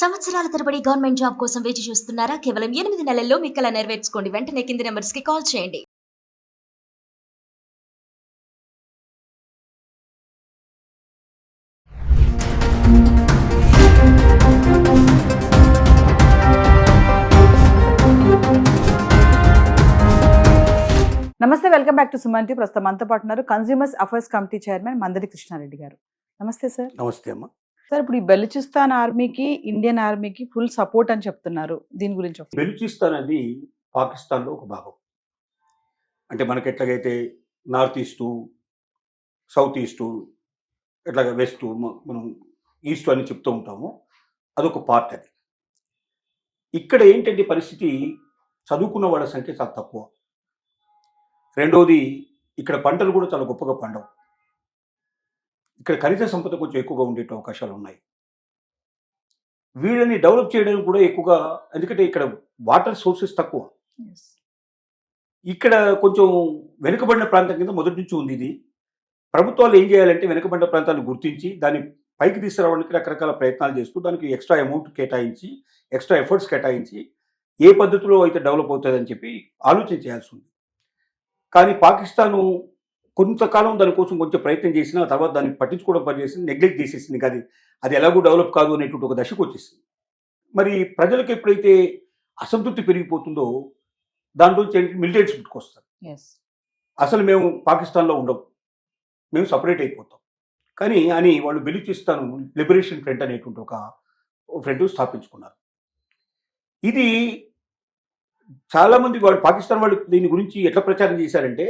సంవత్సరాల తరబడి government job కోసం వేచి చూస్తున్నారా? కేవలం 8 నెలల్లో మీ కల నెరవేర్చుకోండి. వెంటనే కింది నంబర్స్‌కి కాల్ చేయండి. నమస్తే, welcome back to Suman TV. ప్రస్తుతం మనతో పాటు ఉన్నారు consumers affairs committee chairman Mandadi Krishna Reddy గారు. నమస్తే సార్. నమస్తే అమ్మ. సార్, ఇప్పుడు ఈ బెలూచిస్తాన్ ఆర్మీకి ఇండియన్ ఆర్మీకి ఫుల్ సపోర్ట్ అని చెప్తున్నారు. దీని గురించి ఒకసారి. బెలూచిస్తాన్ అనేది పాకిస్తాన్లో ఒక భాగం. అంటే మనకి ఎట్లాగైతే నార్త్ ఈస్టు, సౌత్ ఈస్టు, ఎట్లాగ వెస్ట్, మనం ఈస్ట్ అని చెప్తూ ఉంటాము. అదొక పార్ట్. అది ఇక్కడ ఏంటంటే పరిస్థితి, చదువుకున్న వాళ్ళ సంఖ్య చాలా తక్కువ. రెండోది, ఇక్కడ పంటలు కూడా చాలా గొప్పగా పండవు. ఇక్కడ ఖనిజ సంపద కొంచెం ఎక్కువగా ఉండే అవకాశాలు ఉన్నాయి. వీళ్ళని డెవలప్ చేయడానికి కూడా ఎక్కువగా, ఎందుకంటే ఇక్కడ వాటర్ సోర్సెస్ తక్కువ. Yes. ఇక్కడ కొంచెం వెనుకబడిన ప్రాంతం కింద మొదటి నుంచి ఉంది ఇది. ప్రభుత్వాలు ఏం చేయాలంటే వెనుకబడిన ప్రాంతాలను గుర్తించి దాన్ని పైకి తీసుకురావడానికి రకరకాల ప్రయత్నాలు చేస్తూ దానికి ఎక్స్ట్రా అమౌంట్ కేటాయించి, ఎక్స్ట్రా ఎఫర్ట్స్ కేటాయించి ఏ పద్ధతిలో అయితే డెవలప్ అవుతుందని చెప్పి ఆలోచన చేయాల్సి ఉంది. కానీ పాకిస్తాను కొంతకాలం దానికోసం కొంచెం ప్రయత్నం చేసినా తర్వాత దాన్ని పట్టించుకోవడం పనిచేసింది, నెగ్లెక్ట్ చేసేసింది. కానీ అది ఎలాగూ డెవలప్ కాదు అనేటువంటి ఒక దశకు వచ్చేసింది. మరి ప్రజలకు ఎప్పుడైతే అసంతృప్తి పెరిగిపోతుందో దాంట్లో మిలిటెంట్స్ పుట్టుకొస్తారు. Yes. అసలు మేము పాకిస్తాన్లో ఉండము, మేము సపరేట్ అయిపోతాం కానీ అని వాళ్ళు బెలూచిస్తాన్ లిబరేషన్ ఫ్రంట్ అనేటువంటి ఒక ఫ్రంట్ స్థాపించుకున్నారు. ఇది చాలామంది వాళ్ళు పాకిస్తాన్ వాళ్ళు దీని గురించి ఎట్లా ప్రచారం చేశారంటే,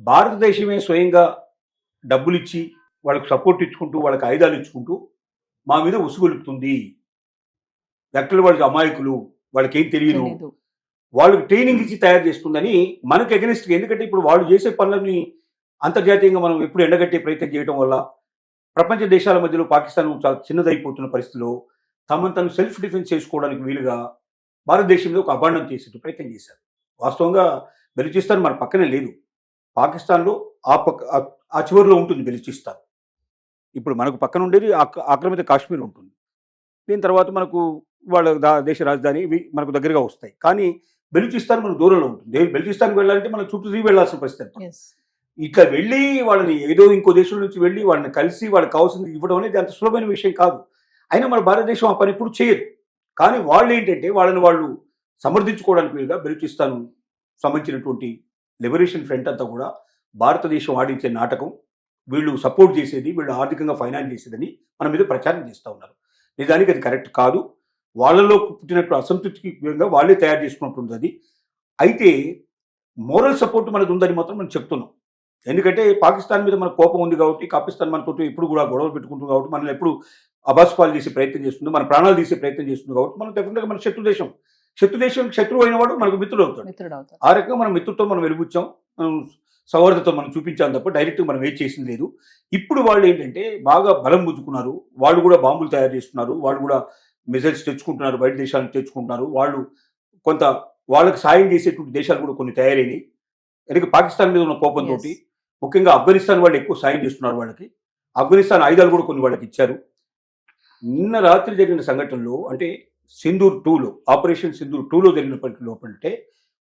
భారతదేశమే స్వయంగా డబ్బులు ఇచ్చి వాళ్ళకి సపోర్ట్ ఇచ్చుకుంటూ వాళ్ళకి ఆయుధాలు ఇచ్చుకుంటూ మా మీద ఉసుగొలుపుతుంది, వ్యక్తులు వాళ్ళకి అమాయకులు, వాళ్ళకి ఏం తెలియదు, వాళ్ళకి ట్రైనింగ్ ఇచ్చి తయారు చేస్తుందని మనకు ఎగనెస్ట్గా. ఎందుకంటే ఇప్పుడు వాళ్ళు చేసే పనులని అంతర్జాతీయంగా మనం ఎప్పుడు ఎండగట్టే ప్రయత్నం చేయడం వల్ల ప్రపంచ దేశాల మధ్యలో పాకిస్తాన్ చాలా చిన్నదైపోతున్న పరిస్థితిలో తమను తను సెల్ఫ్ డిఫెన్స్ చేసుకోవడానికి వీలుగా భారతదేశంలో ఒక అభాండం చేసే ప్రయత్నం చేశారు. వాస్తవంగా బెలూచిస్తాన్ మన పక్కనే లేదు, పాకిస్తాన్లో ఆ చివరిలో ఉంటుంది బెలూచిస్తాన్. ఇప్పుడు మనకు పక్కన ఉండేది ఆక్రమిత కాశ్మీర్ ఉంటుంది. దీని తర్వాత మనకు వాళ్ళ దేశ రాజధాని ఇవి మనకు దగ్గరగా వస్తాయి. కానీ బెలూచిస్తాన్ మనకు దూరంలో ఉంటుంది. బెలూచిస్తాన్కి వెళ్ళాలంటే మనం చుట్టూ తిరిగి వెళ్ళాల్సిన పరిస్థితి. Yes. ఇట్లా వెళ్ళి వాళ్ళని ఏదో ఇంకో దేశం నుంచి వెళ్ళి వాళ్ళని కలిసి వాళ్ళకి కావాల్సింది ఇవ్వడం అనేది అంత సులభమైన విషయం కాదు. అయినా మన భారతదేశం ఆ పని ఇప్పుడు చేయదు. కానీ వాళ్ళు ఏంటంటే వాళ్ళని వాళ్ళు సమర్థించుకోవడానికి వీలుగా బెలూచిస్తాన్ సంబంధించినటువంటి లిబరేషన్ ఫ్రంట్ అంతా కూడా భారతదేశం ఆడించే నాటకం, వీళ్ళు సపోర్ట్ చేసేది, వీళ్ళు ఆర్థికంగా ఫైనాన్స్ చేసేదని మన మీద ప్రచారం చేస్తూ ఉన్నారు. నిజానికి అది కరెక్ట్ కాదు. వాళ్ళలో పుట్టినట్టు అసంతృప్తికి విధంగా వాళ్ళే తయారు చేసుకుంటుంది అది. అయితే మోరల్ సపోర్ట్ మనది ఉందని మాత్రం మనం చెప్తున్నాం. ఎందుకంటే పాకిస్తాన్ మీద మన కోపం ఉంది కాబట్టి, పాకిస్తాన్ మనతో ఎప్పుడు కూడా గొడవలు పెట్టుకుంటుంది కాబట్టి, మనల్ని ఎప్పుడు అబాస్పాలు చేసే ప్రయత్నం చేస్తుంది, మన ప్రాణాలు తీసే ప్రయత్నం చేస్తుంది కాబట్టి మనం డెఫినెట్గా మన శత్రువు అయిన వాడు మనకు మిత్రుడు అవుతాడు. ఆ రకంగా మనం మిత్రుత్వం మనం వెలుగుచ్చాం, మనం సౌహార్దతో మనం చూపించాం తప్ప డైరెక్ట్గా మనం ఏం చేసింది లేదు. ఇప్పుడు వాళ్ళు ఏంటంటే బాగా బలం పుంజుకున్నారు, వాళ్ళు కూడా బాంబులు తయారు చేస్తున్నారు, వాళ్ళు కూడా మిసైల్స్ తెచ్చుకుంటున్నారు, బయట దేశాలను తెచ్చుకుంటున్నారు. వాళ్ళు కొంత వాళ్ళకి సాయం చేసేటువంటి దేశాలు కూడా కొన్ని తయారైనవి. ఎందుకంటే పాకిస్తాన్ మీద ఉన్న కోపంతో ముఖ్యంగా ఆఫ్ఘనిస్తాన్ వాళ్ళు ఎక్కువ సాయం చేస్తున్నారు వాళ్ళకి. ఆఫ్ఘనిస్తాన్ ఆయుధాలు కూడా కొన్ని వాళ్ళకి ఇచ్చారు. నిన్న రాత్రి జరిగిన సంఘటనలో అంటే సింధూర్ 2లో, ఆపరేషన్ సింధూర్ 2లో జరిగిన లోపలంటే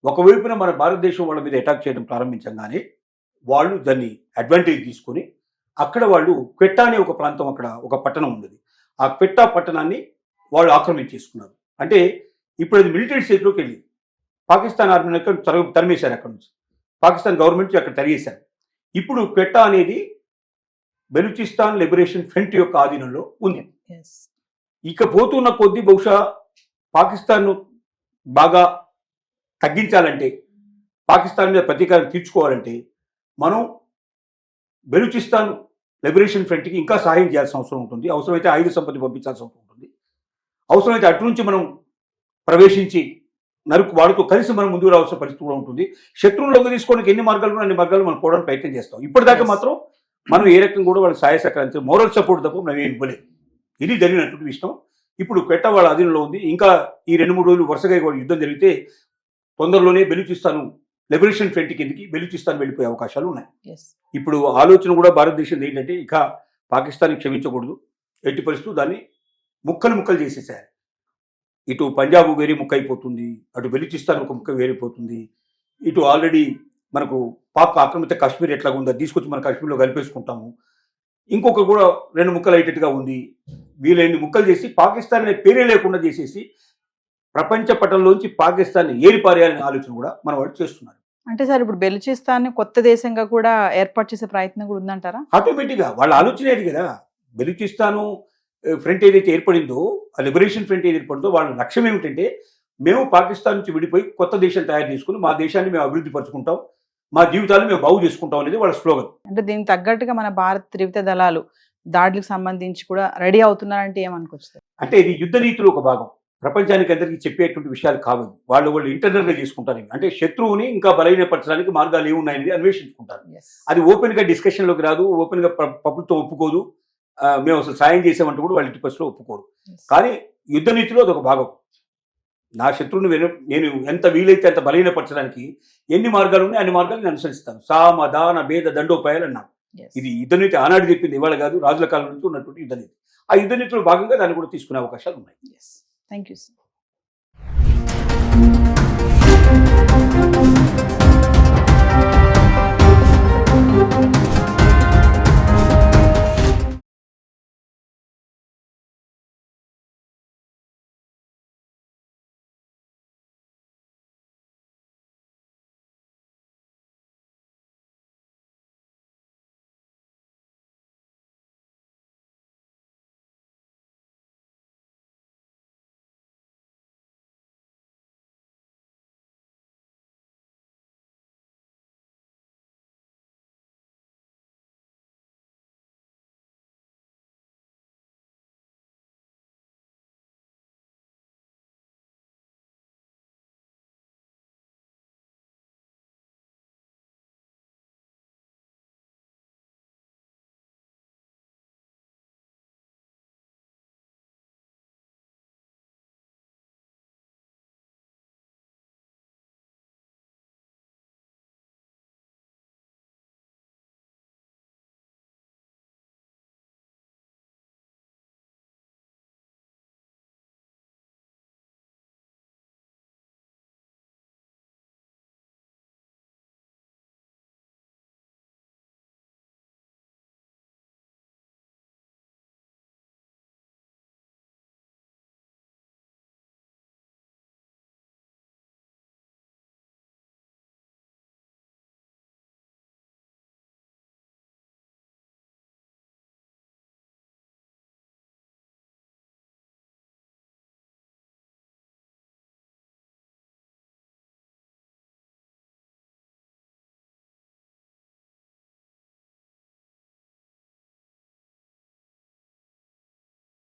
ఒకవైపున మన భారతదేశం వాళ్ళ మీద అటాక్ చేయడం ప్రారంభించగానే వాళ్ళు దాన్ని అడ్వాంటేజ్ తీసుకొని అక్కడ వాళ్ళు క్వెట్టా అనే ఒక ప్రాంతం, అక్కడ ఒక పట్టణం ఉండేది, ఆ క్వెట్టా పట్టణాన్ని వాళ్ళు ఆక్రమించేసుకున్నారు. అంటే ఇప్పుడు అది మిలిటరీ స్టేట్లోకి వెళ్ళి పాకిస్తాన్ ఆర్మీని తరిమేశారు, అక్కడ నుంచి పాకిస్తాన్ గవర్నమెంట్ అక్కడ తరిగేశారు. ఇప్పుడు క్వెట్టా అనేది బెలూచిస్తాన్ లిబరేషన్ ఫ్రంట్ యొక్క ఆధీనంలో ఉంది. ఇక పోతున్న కొద్దీ బహుశా పాకిస్తాన్ను బాగా తగ్గించాలంటే, పాకిస్తాన్ మీద ప్రతీకారం తీర్చుకోవాలంటే మనం బెలూచిస్తాన్ లిబరేషన్ ఫ్రంట్కి ఇంకా సహాయం చేయాల్సిన అవసరం ఉంటుంది. అవసరమైతే ఆయుధ సంపత్తి పంపించాల్సిన అవసరం ఉంటుంది. అవసరమైతే అటు నుంచి మనం ప్రవేశించి వాడితో కలిసి మనం ముందుకు రావాల్సిన పరిస్థితి కూడా ఉంటుంది. శత్రువులను తీసుకోవడానికి ఎన్ని మార్గాలు అన్ని మార్గాలు మనం పోవడానికి ప్రయత్నం చేస్తాం. ఇప్పటిదాకా మాత్రం మనం ఏ రకంగా కూడా వాళ్ళకి సహాయ సహకరించాలి, మోరల్ సపోర్ట్ తప్ప మనం ఏం ఇవ్వలేదు. ఇది జరిగినటువంటి విషయం. ఇప్పుడు క్వెట్టా వాళ్ళ అధీనంలో ఉంది. ఇంకా ఈ 2-3 రోజులు వరుసగా యుద్ధం జరిగితే తొందరలోనే బెలూచిస్తాన్ లిబరేషన్ ఫ్రంట్ కిందకి బెలూచిస్తాన్ వెళ్ళిపోయే అవకాశాలు ఉన్నాయి. ఇప్పుడు ఆలోచన కూడా భారతదేశం ఏంటంటే ఇక పాకిస్తాన్ క్షమించకూడదు, ఎట్టి పరిస్థితులు దాన్ని ముక్కలు ముక్కలు చేసేసారు. ఇటు పంజాబ్ వేరే ముక్క అయిపోతుంది, అటు బెలూచిస్తాన్ ఒక ముక్క వేరైపోతుంది, ఇటు ఆల్రెడీ మనకు పాక్ ఆక్రమిత కాశ్మీర్ ఎట్లా ఉందో తీసుకొచ్చి మన కాశ్మీర్లో కలిపేసుకుంటాము. ఇంకొక కూడా 2 ముక్కలు అయ్యేటట్టుగా ఉంది. వీళ్ళని ముక్కలు చేసి పాకిస్తాన్ అనే పేరే లేకుండా చేసేసి ప్రపంచ పటంలోంచి పాకిస్తాన్ ఏరిపారేయాలనే ఆలోచన కూడా మన వాళ్ళు చేస్తున్నారు. అంటే సార్ ఇప్పుడు బెలూచిస్తాన్ కొత్త దేశంగా కూడా ఏర్పాటు చేసే ప్రయత్నం కూడా ఉందంటారా? ఆటోమేటిక్గా వాళ్ళ ఆలోచన ఏది కదా. బెలూచిస్తాను ఫ్రంట్ ఏదైతే ఏర్పడిందో, ఆ లిబరేషన్ ఫ్రంట్ ఏది ఏర్పడిందో వాళ్ళ లక్ష్యం ఏమిటంటే మేము పాకిస్తాన్ నుంచి విడిపోయి కొత్త దేశం తయారు చేసుకుని మా దేశాన్ని మేము అభివృద్ధి పరుచుకుంటాం, మా జీవితాలు మేము బాగు చేసుకుంటాం అనేది వాళ్ళ స్లోగన్. అంటే దీనికి తగ్గట్టుగా మన భారత త్రివిధ దళాలు దాడులకు సంబంధించి కూడా రెడీ అవుతున్నారంటే ఏమనుకోవచ్చు? అంటే ఇది యుద్ధ నీతిలో ఒక భాగం. ప్రపంచానికి అందరికీ చెప్పేటువంటి విషయాలు కావు. వాళ్ళు ఇంటర్నల్గా చేసుకుంటారు. అంటే శత్రువుని ఇంకా బలహీనపరచడానికి మార్గాలు ఏమున్నాయనేది అన్వేషించుకుంటారు. అది ఓపెన్గా డిస్కషన్లోకి రాదు, ఓపెన్గా ప్రభుత్వం ఒప్పుకోదు. మేము అసలు సాయం చేసామంటూ కూడా వాళ్ళు టిపస్లో ఒప్పుకోరు. కానీ యుద్ధ నీతిలో అదొక భాగం. నా శత్రువుని నేను ఎంత వీలైతే అంత బలహీనపరచడానికి ఎన్ని మార్గాలు ఉన్నాయి అన్ని మార్గాలు నేను అనుసరిస్తాను. సామ దాన భేద దండోపాయాలు అన్నాను. ఇది యుద్ధ నీతి ఆనాడు చెప్పింది, ఇవాళ కాదు, రాజుల కాలం నుంచి ఉన్నటువంటి యుద్ధ నీతి. ఆ యుద్ధ నీతిలో భాగంగా దాన్ని కూడా తీసుకునే అవకాశాలు ఉన్నాయి. Thank you sir.